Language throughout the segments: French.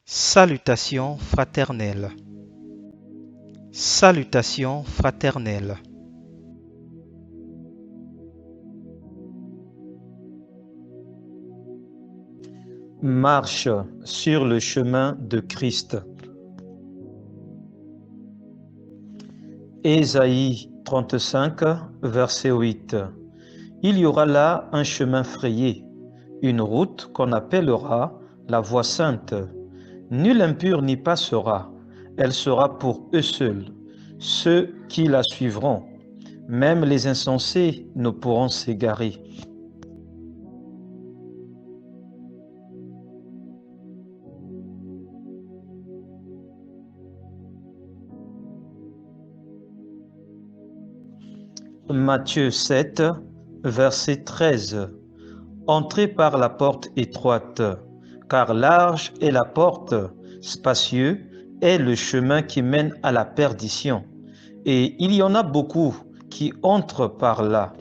Salutations fraternelles. Salutations fraternelles. Marche sur le chemin de Christ. Ésaïe 35, verset 8. Il y aura là un chemin frayé, une route qu'on appellera la voie sainte. Nul impur n'y passera, elle sera pour eux seuls, ceux qui la suivront. Même les insensés ne pourront s'égarer. Matthieu 7, verset 13. Entrez par la porte étroite, car large est la porte, spacieux est le chemin qui mène à la perdition, et il y en a beaucoup qui entrent par là.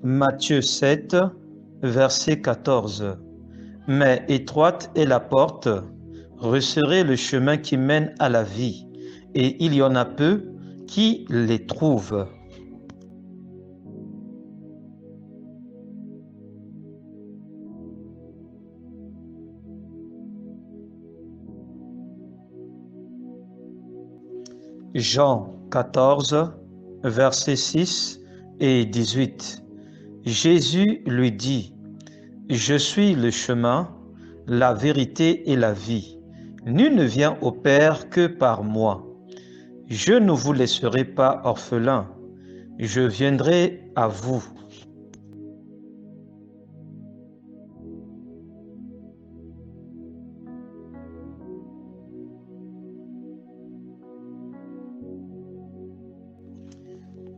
Matthieu 7, verset 14. Mais étroite est la porte, resserrez le chemin qui mène à la vie, et il y en a peu qui les trouvent. Jean 14, versets 6 et 18. Jésus lui dit, « Je suis le chemin, la vérité et la vie. Nul ne vient au Père que par moi. Je ne vous laisserai pas orphelins, je viendrai à vous. »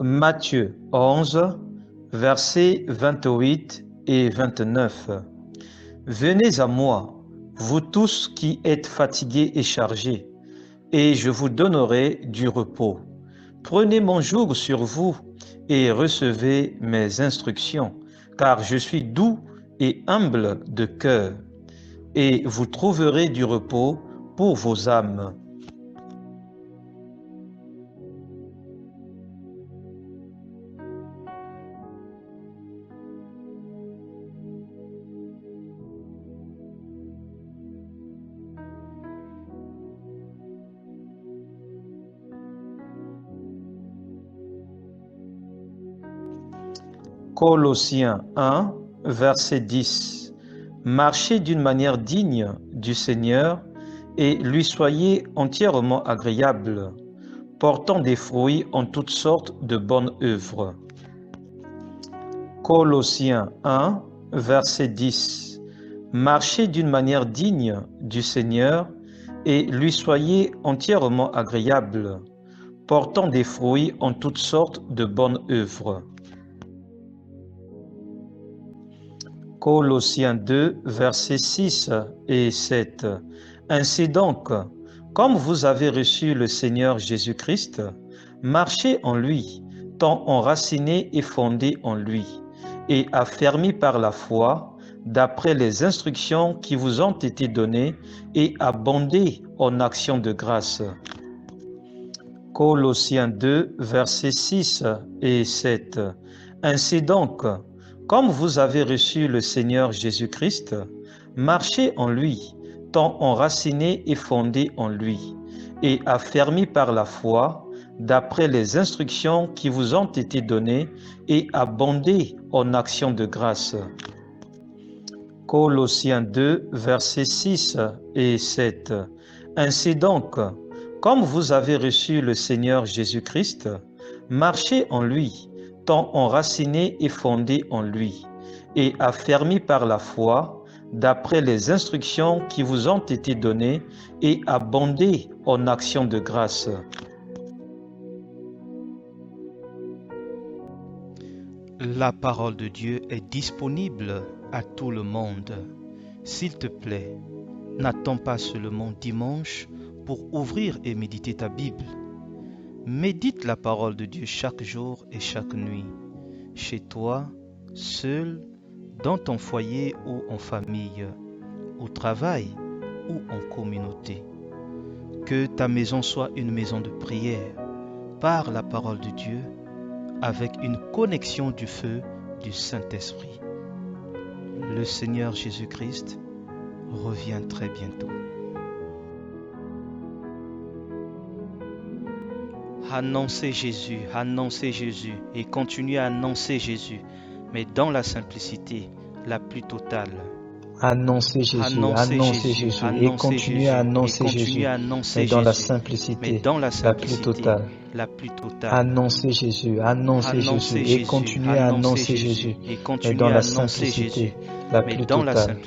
Matthieu 11, versets 28 et 29. Venez à moi, vous tous qui êtes fatigués et chargés, et je vous donnerai du repos. Prenez mon joug sur vous et recevez mes instructions, car je suis doux et humble de cœur, et vous trouverez du repos pour vos âmes. Colossiens 1, verset 10. Marchez d'une manière digne du Seigneur et lui soyez entièrement agréable, portant des fruits en toutes sortes de bonnes œuvres. Colossiens 1, verset 10. Marchez d'une manière digne du Seigneur et lui soyez entièrement agréable, portant des fruits en toutes sortes de bonnes œuvres. Colossiens 2, versets 6 et 7. Ainsi donc, comme vous avez reçu le Seigneur Jésus-Christ, marchez en lui, tant enracinés et fondés en lui, et affermis par la foi, d'après les instructions qui vous ont été données, et abondez en actions de grâce. Colossiens 2, versets 6 et 7. Ainsi donc, comme vous avez reçu le Seigneur Jésus-Christ, marchez en lui, tant enracinés et fondés en lui, et affermis par la foi, d'après les instructions qui vous ont été données, et abondez en actions de grâce. Colossiens 2, versets 6 et 7. Ainsi donc, comme vous avez reçu le Seigneur Jésus-Christ, marchez en lui, tant enracinés et fondés en lui, et affermis par la foi, d'après les instructions qui vous ont été données, et abondez en actions de grâce. La parole de Dieu est disponible à tout le monde. S'il te plaît, n'attends pas seulement dimanche pour ouvrir et méditer ta Bible. Médite la parole de Dieu chaque jour et chaque nuit, chez toi, seul, dans ton foyer ou en famille, au travail ou en communauté. Que ta maison soit une maison de prière, par la parole de Dieu, avec une connexion du feu du Saint-Esprit. Le Seigneur Jésus-Christ revient très bientôt. Annoncez Jésus et continuez à annoncer Jésus, mais dans la simplicité la plus totale. Annoncez Jésus et continuez à annoncer Jésus, mais dans la simplicité la plus totale. Annoncez Jésus et continuez à annoncer Jésus, mais dans la simplicité la plus totale.